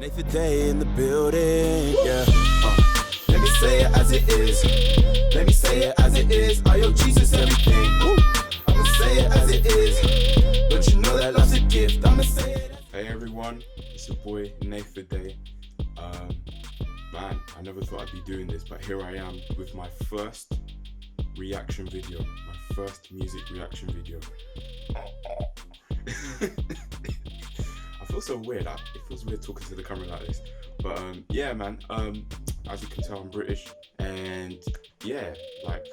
Nathan Day in the building, yeah. Let me say it as it is. Let me say it as it is. I owe Jesus everything. Woo. I'ma say it as it is. Don't you know that love's a gift? I'ma say it. Hey everyone, it's your boy Nathan Day. Man, I never thought I'd be doing this, but here I am with my first reaction video, my first music reaction video. I feel so weird. It feels weird talking to the camera like this. But yeah, man. As you can tell, I'm British, and yeah, like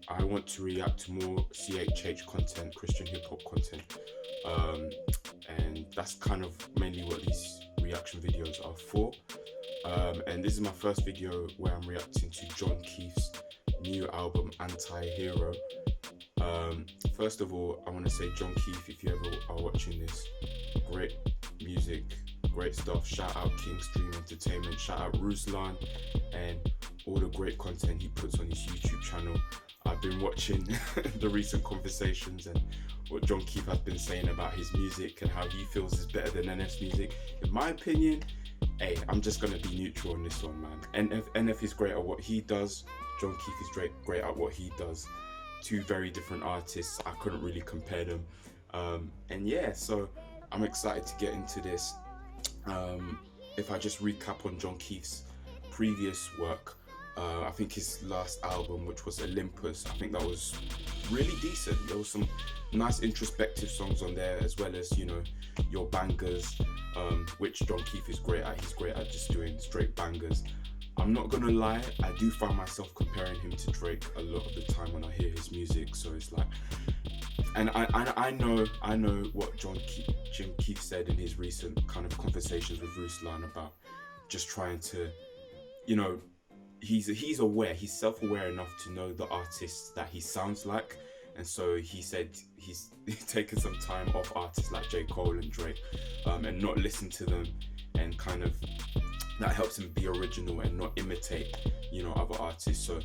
I want to react to more CHH content, Christian hip hop content, and that's kind of mainly what these reaction videos are for. And this is my first video where I'm reacting to John Keefe's new album, Antihero. First of all, I want to say, John Keefe, if you ever are watching this, great music, great stuff. Shout out King Stream Entertainment, shout out Ruslan, and all the great content he puts on his YouTube channel. I've been watching the recent conversations and what John Keefe has been saying about his music and how he feels is better than NF's music. In my opinion, hey, I'm just gonna be neutral on this one, man. NF is great at what he does. John Keefe is great at what he does. Two very different artists. I couldn't really compare them. And yeah, so I'm excited to get into this. If I just recap on John Keefe's previous work, I think his last album, which was Olympus, I think that was really decent. There was some nice introspective songs on there, as well as, you know, your bangers, which John Keefe is great at. He's great at just doing straight bangers. I'm not gonna lie, I do find myself comparing him to Drake a lot of the time when I hear his music. So it's like, and I know what John Keefe said in his recent kind of conversations with Ruslan about just trying to, you know, he's aware, he's self-aware enough to know the artists that he sounds like. And so he said he's taken some time off artists like J. Cole and Drake, and not listen to them, and kind of that helps him be original and not imitate, you know, other artists. So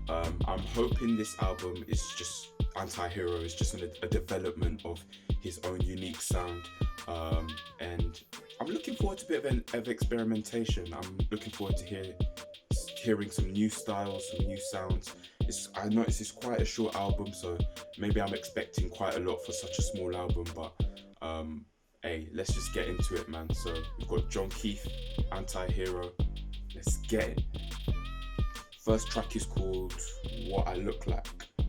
I'm hoping this album is just, Antihero is just a development of his own unique sound, and I'm looking forward to a bit of experimentation. I'm looking forward to hearing some new styles, some new sounds. I noticed it's quite a short album, so maybe I'm expecting quite a lot for such a small album, but hey, let's just get into it, man. So we've got John Keefe, Antihero. Let's get it. First track is called What I Look Like.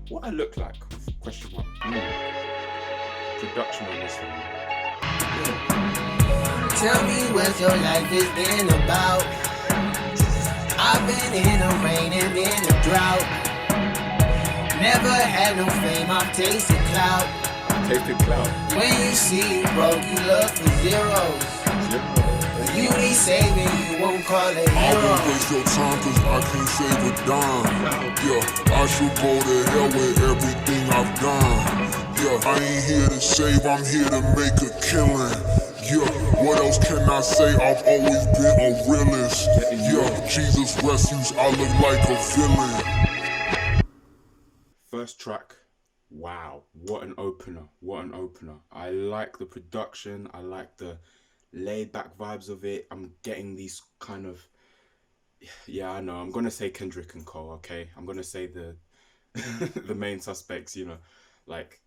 What I Look Like? Question mark. Production on this one. Tell me what your life has been about. I've been in the rain and in the drought. Never had no fame, I've tasted clout. When you see broke, you look for zeros. But you need saving, you won't call it hero. I won't waste your time cause I can't save a dime. Yeah, I should go to hell with everything I've done. Yeah, I ain't here to save, I'm here to make a killing. Yeah, what else can I say? I've always been a realist. Yeah, Jesus rescues, I look like a villain. First track. Wow, what an opener, what an opener. I like the production, I like the laid back vibes of it. I'm getting these kind of, yeah, I know, I'm gonna say Kendrick and Cole, okay? I'm gonna say the the main suspects, you know, like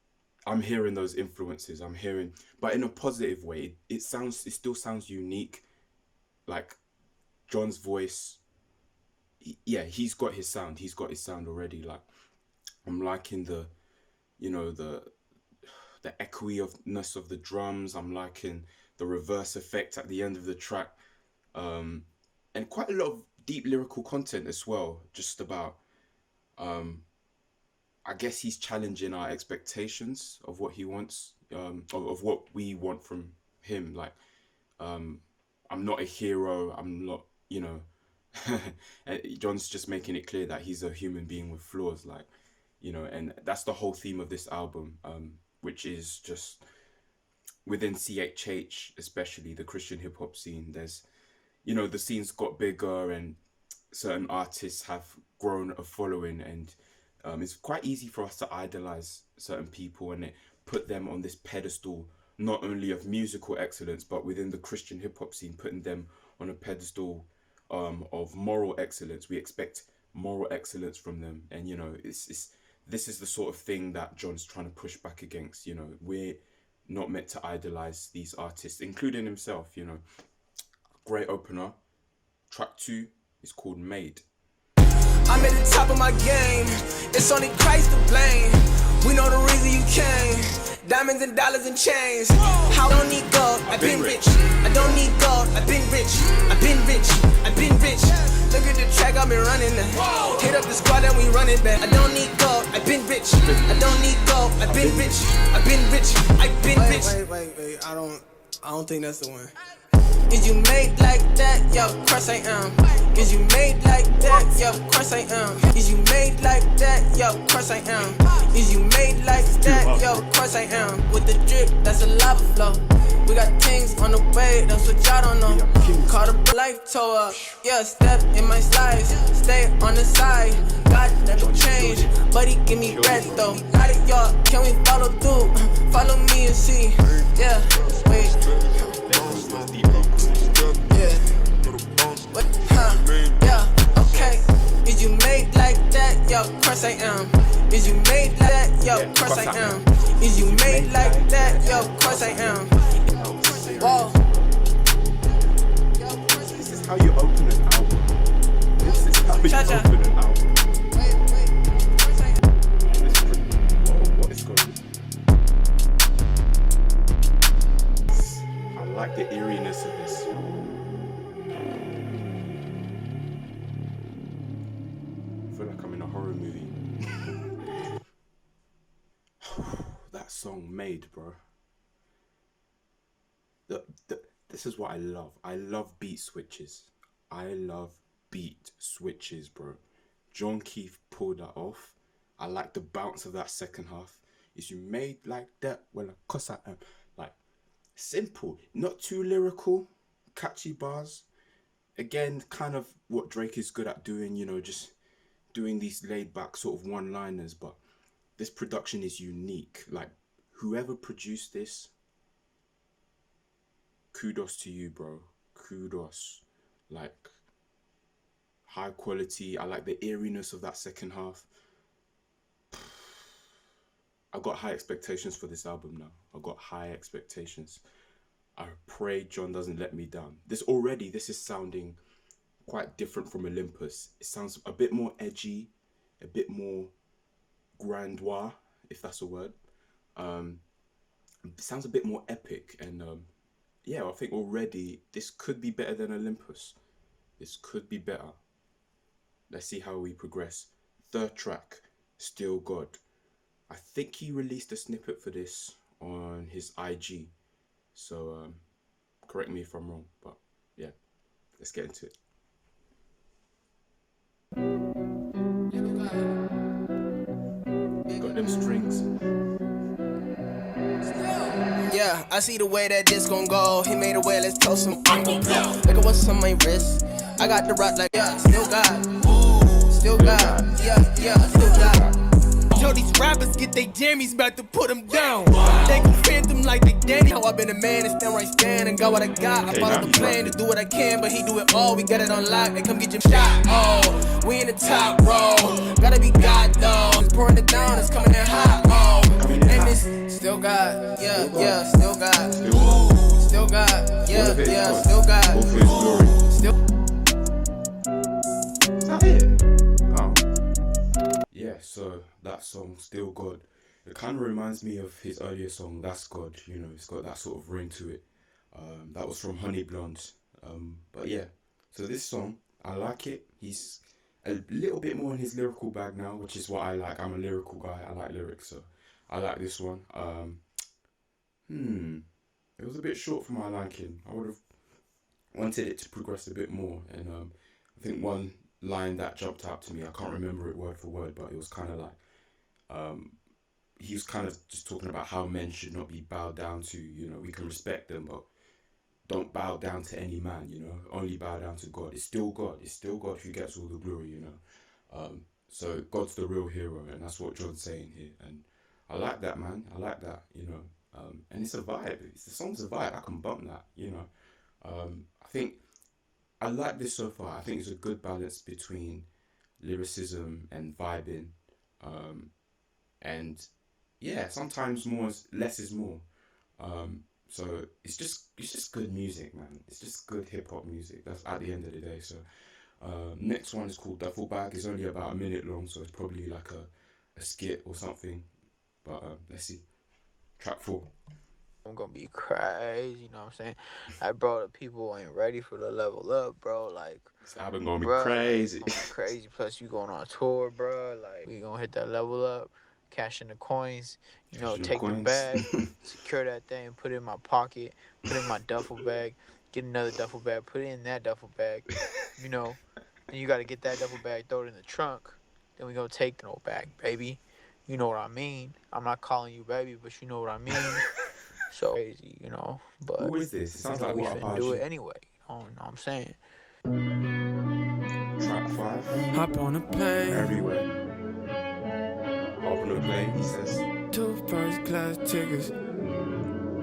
I'm hearing those influences, I'm hearing, but in a positive way. It still sounds unique. Like John's voice, yeah, he's got his sound already. Like I'm liking the, you know, the echoiness of the drums. I'm liking the reverse effect at the end of the track, and quite a lot of deep lyrical content as well. Just about, I guess he's challenging our expectations of what he wants, of what we want from him. Like, I'm not a hero. I'm not, you know. John's just making it clear that he's a human being with flaws. Like, you know, and that's the whole theme of this album, which is just within CHH, especially the Christian hip hop scene. There's, you know, the scene's got bigger and certain artists have grown a following, and it's quite easy for us to idolize certain people and put them on this pedestal, not only of musical excellence, but within the Christian hip hop scene, putting them on a pedestal of moral excellence. We expect moral excellence from them, and you know, it's this is the sort of thing that John's trying to push back against. You know, we're not meant to idolize these artists, including himself. You know, great opener. Track 2 is called Maid. I'm at the top of my game. It's only Christ to blame. We know the reason you came. Diamonds and dollars and chains. I don't need gold, I've been rich. I don't need gold, I've been rich. I've been rich, I've been rich. Look at the track, I've been running that. Hit up the squad and we run it back. I don't need gold, I've been rich. I don't need gold, I've been rich. I've been rich, I've been rich. Wait, I don't think that's the one. Is you made like that? Yo, of course I am. Is you made like that? Yo, of course I am. Is you made like that? Yo, of course I am. Is you made like that? Yo, of course I am. With the drip, that's a lava flow. We got things on the way, that's what y'all don't know. Caught a life tour, yeah, step in my slides. Stay on the side, God never change, but he give me red though. How did y'all, can we follow through? Follow me and see, yeah, wait. Yeah, okay. Is you made like that? Yo, of course I am. Is you made like that? Yo, of course I am. Is you made like that? Yo, of course I am. Whoa. This is how you open an album. This is how you open an album. What is going on? I like the eeriness of this. I feel like I'm in a horror movie. That song Maid, bro. This is what I love. I love beat switches. I love beat switches, bro. John Keith pulled that off. I like the bounce of that second half. Is you made like that? Well, of course I am. Like, simple, not too lyrical, catchy bars. Again, kind of what Drake is good at doing, you know, just doing these laid back sort of one-liners, but this production is unique. Like, whoever produced this, kudos to you, bro. Kudos. Like, high quality. I like the eeriness of that second half. I got high expectations for this album now. I got high expectations. I pray John doesn't let me down. This is sounding quite different from Olympus. It sounds a bit more edgy, a bit more grandois, if that's a word. It sounds a bit more epic, and yeah, I think already this could be better than Olympus. This could be better. Let's see how we progress. Third track, Still God. I think he released a snippet for this on his IG. So correct me if I'm wrong, but yeah, let's get into it. Got them strings. Yeah, I see the way that this gon' go. He made a way, let's toast him. Look at what's on my wrist. I got the rock like, yeah, still God. Still God. Yeah, still God. Tell these rappers get they jammies back to put them down. They compare them like they Danny. How I been a man and stand right stand and got what I got. I follow the plan to do what I can, but he do it all. We got it on lock. They come get your shot. Oh, we in the top row. Gotta be God though. It's pouring it down. It's coming in hot. Oh, and it's still God. Yeah, still God. Still God. Yeah, still God. Still. Is that it? Oh. Yeah, so that song, Still God, it kind of reminds me of his earlier song, That's God. You know, it's got that sort of ring to it. That was from Honey Blondes. But yeah, so this song, I like it. He's a little bit more in his lyrical bag now, which is what I like. I'm a lyrical guy. I like lyrics, so I like this one. It was a bit short for my liking. I would have wanted it to progress a bit more. And I think one line that jumped out to me, I can't remember it word for word, but it was kind of like, he was kind of just talking about how men should not be bowed down to. You know, we can respect them, but don't bow down to any man, you know, only bow down to God. It's still God. It's still God who gets all the glory, you know. So God's the real hero, and that's what John's saying here. And I like that, man. I like that, you know. And it's a vibe. The song's a vibe. I can bump that, you know. I think I like this so far. I think it's a good balance between lyricism and vibing, and yeah, sometimes less is more. So it's just good music, man. It's just good hip hop music. That's at the end of the day. So next one is called Duffel Bag. It's only about a minute long, so it's probably like a skit or something. But let's see. Track 4. I'm gonna be crazy, you know what I'm saying? Like, bro, the people ain't ready for the level up, bro. Like, This album gonna be bro, crazy. Like, crazy. Plus, you going on a tour, bro. Like, we gonna hit that level up, cash in the coins, you know, take the bag, secure that thing, put it in my pocket, put it in my duffel bag, get another duffel bag, put it in that duffel bag, you know. Then you gotta get that duffel bag, throw it in the trunk. Then we gonna take the no bag, baby. You know what I mean? I'm not calling you baby, but you know what I mean. So crazy, you know. But Who is this? It sounds like we what finna do it anyway. You know what I'm saying? Track 5. Hop on a plane, Everywhere. Hop on a plane, he says. 2 first class tickets.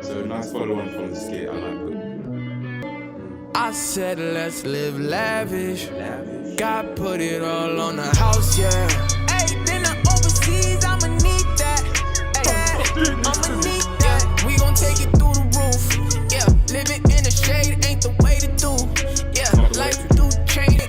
So nice follow on from the skit. I like it. I said let's live lavish. Lavish. God put it all on the house, yeah. Hey, then the overseas, I'ma need that. Hey, I'ma need that. We gon' take it through the roof. Yeah, living in the shade ain't the way to do. Yeah, life do change.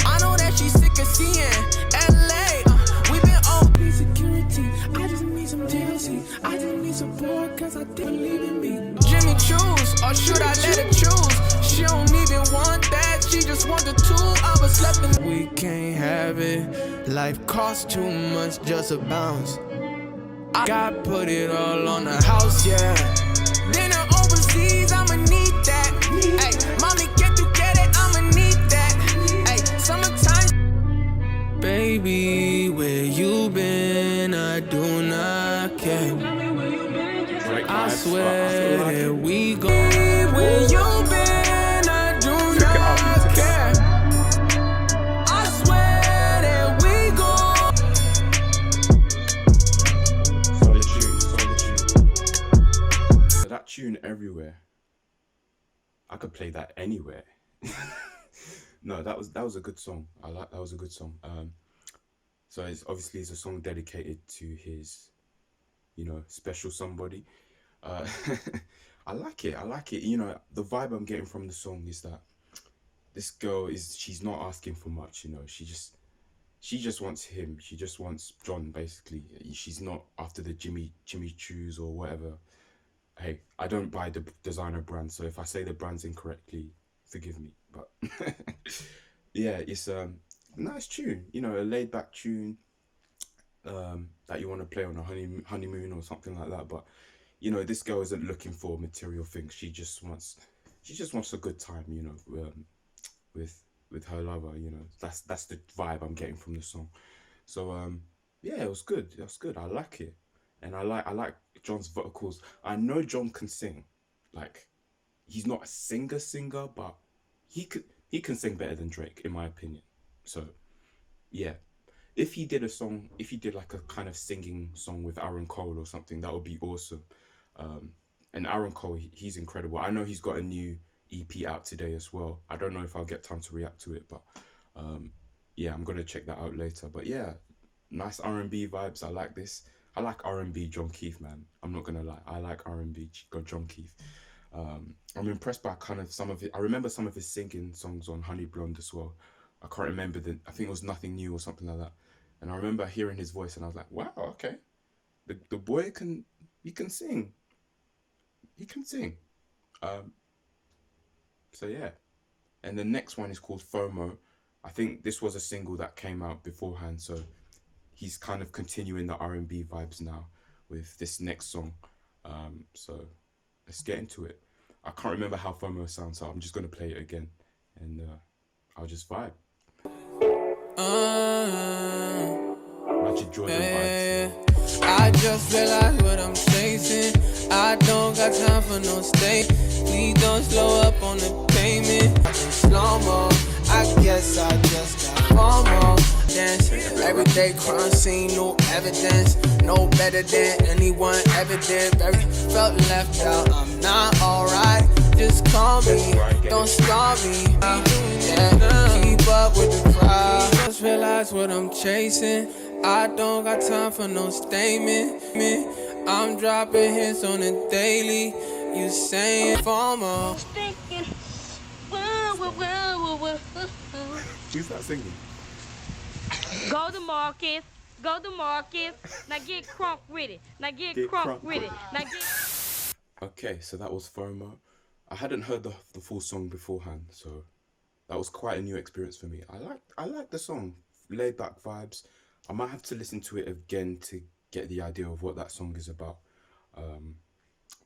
I know that she's sick of seeing LA. We been on security. I just need some TLC. I just need support cause I didn't believe in me. Jimmy choose, or should I let her choose? She don't even want that, she just want the 2 of us left in. We can't have it. Life costs too much just to bounce. God put it all on the house, yeah. Dinner overseas, I'ma need that. Ay, mommy, get it, I'ma need that. Ay, summertime. Baby, where you been? I do not care. I swear that we go. Where you been? I do not care. I swear that we go. Solid tune. So that tune everywhere. I could play that anywhere. No, that was a good song. That was a good song. So it's obviously a song dedicated to his, you know, special somebody. I like it. You know, the vibe I'm getting from the song is that this girl she's not asking for much, you know. She just wants him. She just wants John, basically. She's not after the Jimmy Choos or whatever. Hey, I don't buy the designer brand, so if I say the brands incorrectly, forgive me. But yeah, it's a nice tune, you know, a laid back tune that you want to play on a honeymoon or something like that. But you know, this girl isn't looking for material things. She just wants a good time, you know, with her lover. You know, that's the vibe I'm getting from the song. So yeah, it was good. That's good. I like it, and I like John's vocals. I know John can sing. Like, he's not a singer, but he can sing better than Drake, in my opinion. So yeah, if he did like a kind of singing song with Aaron Cole or something, that would be awesome. And Aaron Cole, he's incredible. I know he's got a new EP out today as well. I don't know if I'll get time to react to it, but yeah, I'm gonna check that out later. But yeah, nice R&B vibes. I like this. I like R&B John Keith, man. I'm not gonna lie. I like R&B John Keith. I'm impressed by kind of some of it. I remember some of his singing songs on Honey Blonde as well. I can't remember I think it was Nothing New or something like that. And I remember hearing his voice and I was like, wow, okay. The boy can sing. He can sing. So yeah. And the next one is called FOMO. I think this was a single that came out beforehand, so he's kind of continuing the R&B vibes now with this next song. So let's get into it. I can't remember how FOMO sounds, so I'm just gonna play it again, and I'll just vibe. Magic Jordan vibes. I just realized what I'm chasing. I don't got time for no stay. Please don't slow up on the payment. I been slow-mo. I guess I just got FOMO. Dance, everyday crime scene, no evidence. No better than anyone ever did. Very felt left out. I'm not alright. Just call me, don't stop me. Yeah. that's what I'm chasing. I don't got time for no statement. I'm dropping hints on a daily. You saying FOMO. Who's that singing? Go to Marcus. Go to Marcus. Now get crunk with it. Now get crunk with it. Now get. Okay, so that was FOMO. I hadn't heard the full song beforehand, so that was quite a new experience for me. I like the song, laid back vibes. I might have to listen to it again to get the idea of what that song is about.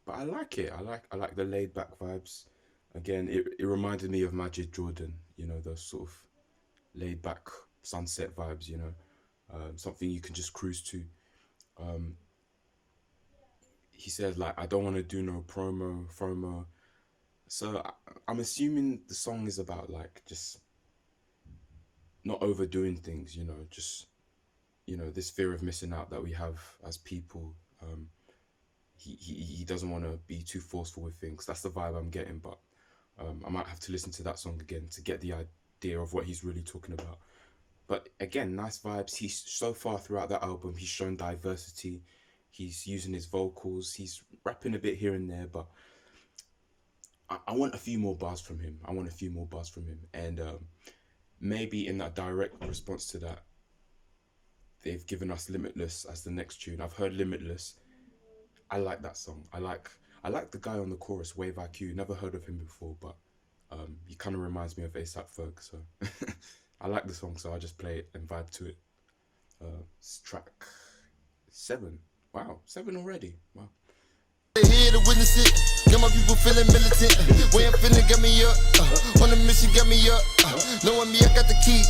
But I like it. I like the laid back vibes. Again, it reminded me of Majid Jordan. You know, those sort of laid back sunset vibes. You know, something you can just cruise to. He said like, I don't want to do no FOMO. So I'm assuming the song is about like just not overdoing things, you know, just, you know, this fear of missing out that we have as people. He doesn't want to be too forceful with things. That's the vibe I'm getting, but I might have to listen to that song again to get the idea of what he's really talking about. But again, nice vibes. He's so far throughout the album, he's shown diversity. He's using his vocals. He's rapping a bit here and there, but I want a few more bars from him. And maybe in that direct response to that, they've given us Limitless as the next tune. I've heard Limitless. I like that song. I like the guy on the chorus, Wave IQ. Never heard of him before, but he kind of reminds me of ASAP Ferg. So I like the song, so I'll just play it and vibe to it. It's track 7. Wow, 7 already. Wow. Here to witness it. Got my people feeling militant. Way I'm feeling got me up. On the mission got me up. Knowing me, I got the key.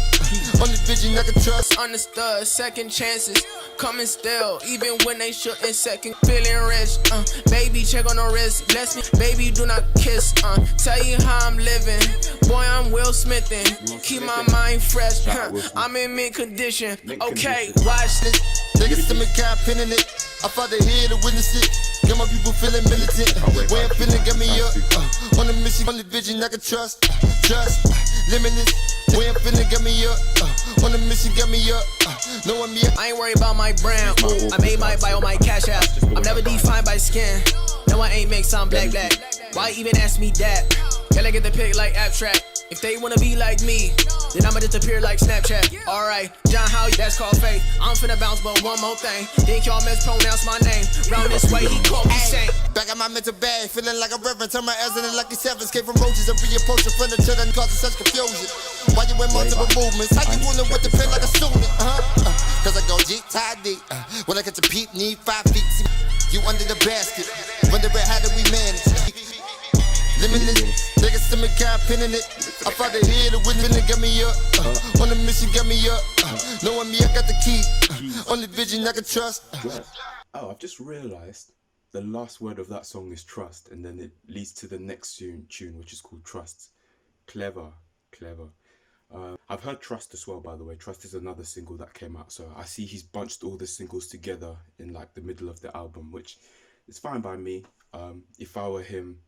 Only vision I can trust. Understood, second chances coming still, even when they shouldn't. Second, feeling rich. Baby, check on the wrist. Bless me, baby, do not kiss. Tell you how I'm living. Boy, I'm Will Smithin'. Keep my mind fresh. I'm in mint condition. Okay, watch this. Niggas to me kind pinning it. I fought the here to witness it. Got my people feeling militant. Way I'm feeling got me up. On the mission, only vision I can trust. Trust, limitless. Way I'm feeling got me up. On the mission got me up. Knowing me, I ain't worried about my brand. I made my bio, my cash app. I'm never defined by skin. No, I ain't make some black. Why even ask me that? Gotta get the pic like abstract. If they wanna be like me, then I'ma disappear like Snapchat. Alright, John Howie, that's called faith. I'm finna bounce, but one more thing. Think y'all mispronounce my name. Round this way, he called me Saint. back at my mental bag, feeling like a reverend. Turn my ass into lucky sevens. Came from roaches and reapproach the furniture that causes such confusion. Why you in multiple movements? How you ruling with the pen like a student? Cause I go G-tidy. When I catch a peep, need 5 feet. See, you under the basket. Wondering how do we manage? Limitless, niggas to me kind pinning it. I fought the here to win it, got me up. On the mission, got me up. Knowing me, I got the key. Only vision I can trust. Oh, I've just realised the last word of that song is trust, and then it leads to the next tune, which is called Trust. Clever. I've heard Trust as well, by the way. Trust is another single that came out, so I see he's bunched all the singles together in like the middle of the album, which is fine by me. If I were him,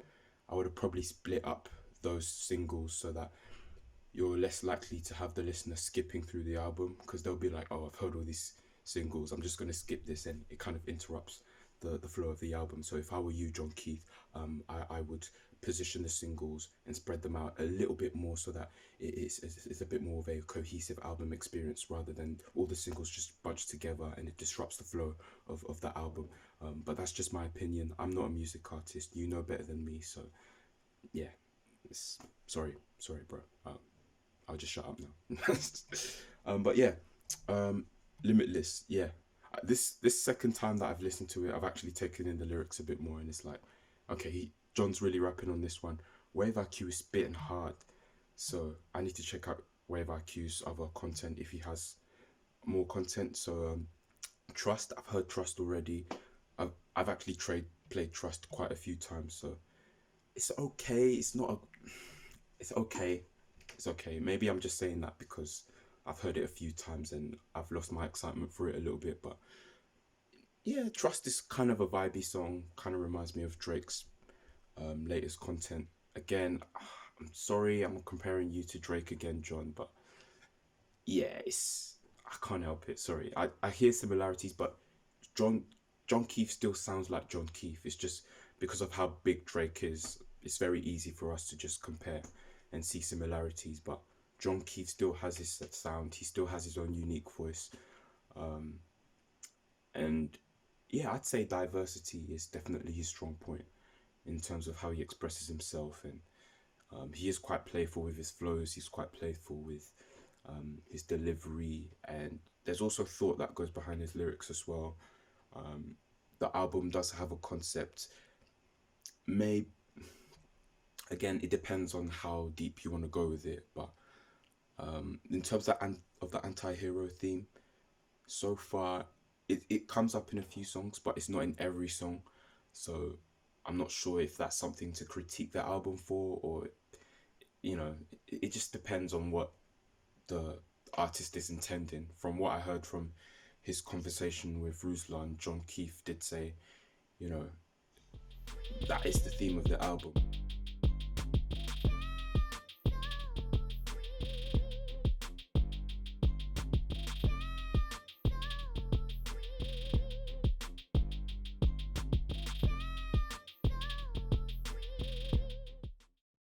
I would have probably split up those singles so that you're less likely to have the listener skipping through the album, because they'll be like, oh, I've heard all these singles, I'm just going to skip this, and it kind of interrupts the flow of the album. So if I were you, John Keith, I would position the singles and spread them out a little bit more so that it's a bit more of a cohesive album experience, rather than all the singles just bunched together and it disrupts the flow of the album. But that's just my opinion. I'm not a music artist. You know better than me. So yeah, sorry, bro. I'll just shut up now. But yeah, Limitless. Yeah, this second time that I've listened to it, I've actually taken in the lyrics a bit more, and it's like, okay, John's really rapping on this one. Wave IQ is spitting hard, so I need to check out Wave IQ's other content if he has more content. So Trust, I've heard Trust already. I've actually played Trust quite a few times, so it's okay. It's okay. Maybe I'm just saying that because I've heard it a few times and I've lost my excitement for it a little bit. But yeah, Trust is kind of a vibey song. Kind of reminds me of Drake's latest content. Again, I'm sorry I'm comparing you to Drake again, John, but yeah, it's I can't help it. Sorry, I hear similarities, but John Keith still sounds like John Keith. It's just because of how big Drake is. It's very easy for us to just compare and see similarities. But John Keith still has his sound. He still has his own unique voice. And yeah, I'd say diversity is definitely his strong point in terms of how he expresses himself. And he is quite playful with his flows. He's quite playful with his delivery. And there's also thought that goes behind his lyrics as well. The album does have a concept. Again, it depends on how deep you want to go with it. But in terms of the anti-hero theme, so far, it comes up in a few songs, but it's not in every song. So I'm not sure if that's something to critique the album for, or, you know, it just depends on what the artist is intending. From what I heard from his conversation with Ruslan, John Keith did say, you know, that is the theme of the album.